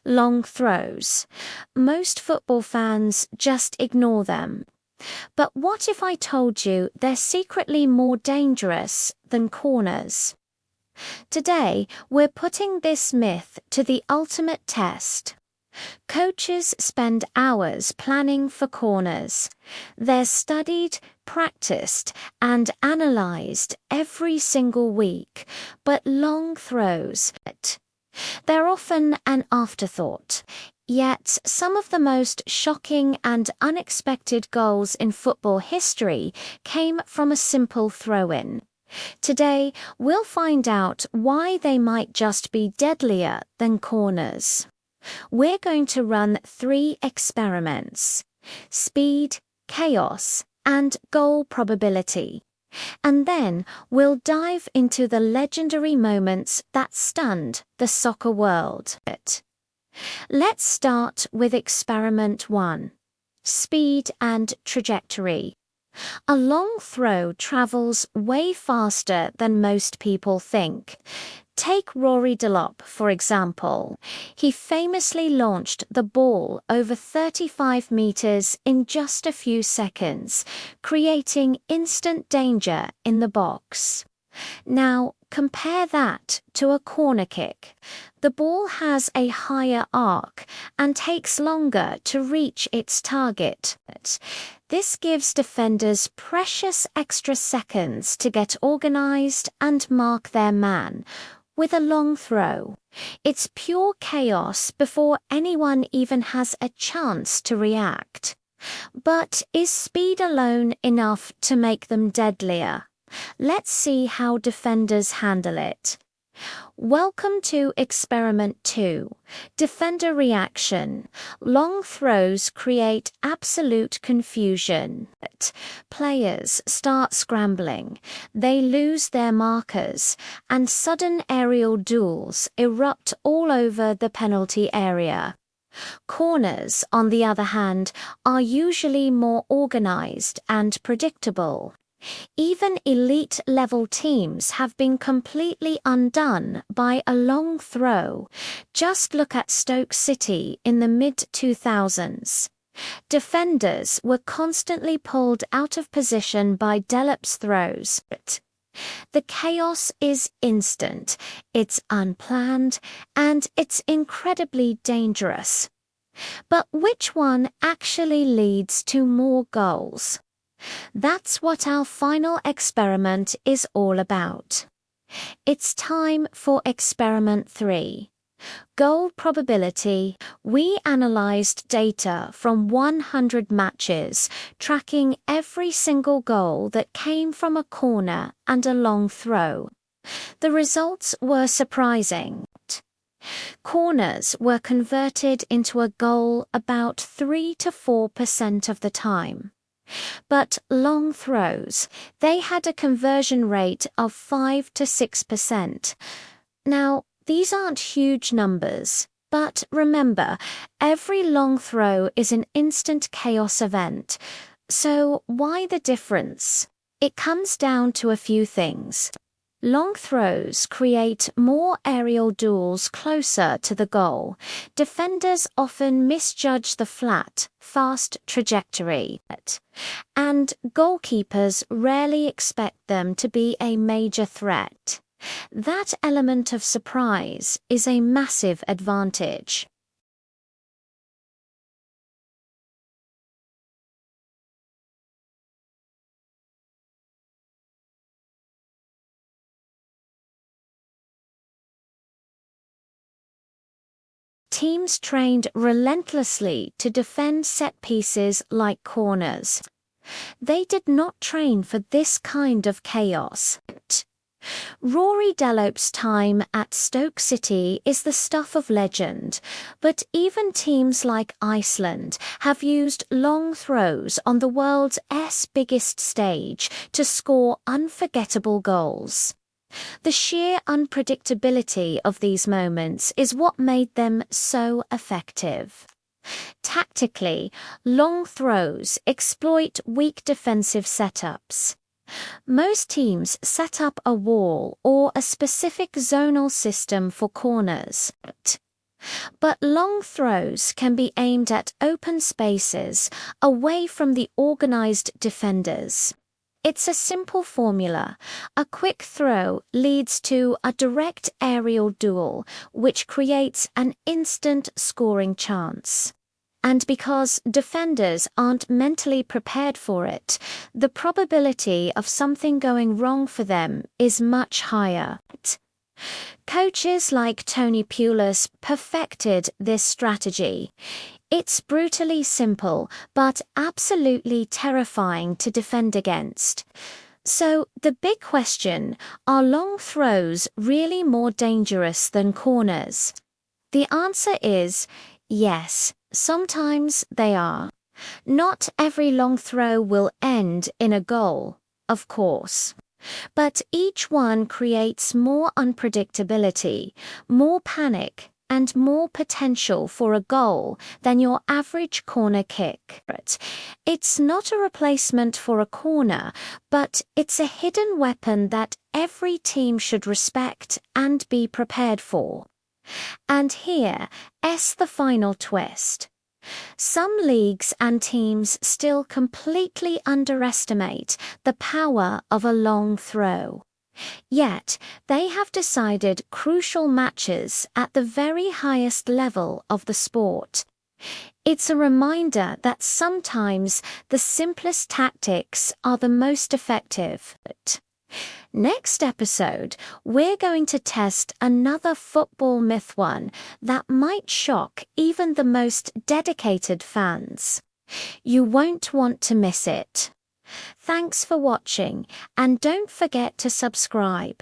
Long throws. Most football fans just ignore them. But what if I told you they're secretly more dangerous than corners? Today, we're putting this myth to the ultimate test. Coaches spend hours planning for corners. They're studied, practiced, and analyzed every single week, but long throws, they're often an afterthought. Yet some of the most shocking and unexpected goals in football history came from a simple throw-in. Today, we'll find out why they might just be deadlier than corners. We're going to run 3 experiments: speed, chaos, and goal probability. And then we'll dive into the legendary moments that stunned the soccer world. Let's start with experiment 1. Speed and trajectory. A long throw travels way faster than most people think. Take Rory Delop, for example. He famously launched the ball over 35 meters in just a few seconds, creating instant danger in the box. Now, compare that to a corner kick. The ball has a higher arc and takes longer to reach its target. This gives defenders precious extra seconds to get organized and mark their man. With a long throw, it's pure chaos before anyone even has a chance to react. But is speed alone enough to make them deadlier? Let's see how defenders handle it. Welcome to experiment 2. Defender reaction. Long throws create absolute confusion. Players start scrambling, they lose their markers, and sudden aerial duels erupt all over the penalty area. Corners, on the other hand, are usually more organized and predictable. Even elite-level teams have been completely undone by a long throw. Just look at Stoke City in the mid-2000s. Defenders were constantly pulled out of position by Delop's throws. The chaos is instant, it's unplanned, and it's incredibly dangerous. But which one actually leads to more goals? That's what our final experiment is all about. It's time for experiment 3. Goal probability. We analyzed data from 100 matches, tracking every single goal that came from a corner and a long throw. The results were surprising. Corners were converted into a goal about 3 to 4% of the time. But long throws, they had a conversion rate of 5 to 6%. Now, these aren't huge numbers, but remember, every long throw is an instant chaos event. So why the difference? It comes down to a few things. Long throws create more aerial duels closer to the goal. Defenders often misjudge the flat, fast trajectory, and goalkeepers rarely expect them to be a major threat. That element of surprise is a massive advantage. Teams trained relentlessly to defend set pieces like corners. They did not train for this kind of chaos. Rory Delop's time at Stoke City is the stuff of legend, but even teams like Iceland have used long throws on the world's biggest stage to score unforgettable goals. The sheer unpredictability of these moments is what made them so effective. Tactically, long throws exploit weak defensive setups. Most teams set up a wall or a specific zonal system for corners. But long throws can be aimed at open spaces away from the organized defenders. It's a simple formula. A quick throw leads to a direct aerial duel, which creates an instant scoring chance. And because defenders aren't mentally prepared for it, the probability of something going wrong for them is much higher. Coaches like Tony Pulis perfected this strategy. It's brutally simple, but absolutely terrifying to defend against. So, the big question, are long throws really more dangerous than corners? The answer is yes, sometimes they are. Not every long throw will end in a goal, of course. But each one creates more unpredictability, more panic, and more potential for a goal than your average corner kick. It's not a replacement for a corner, but it's a hidden weapon that every team should respect and be prepared for. And here's the final twist. Some leagues and teams still completely underestimate the power of a long throw. Yet, they have decided crucial matches at the very highest level of the sport. It's a reminder that sometimes the simplest tactics are the most effective. Next episode, we're going to test another football myth one that might shock even the most dedicated fans. You won't want to miss it. Thanks for watching, and don't forget to subscribe.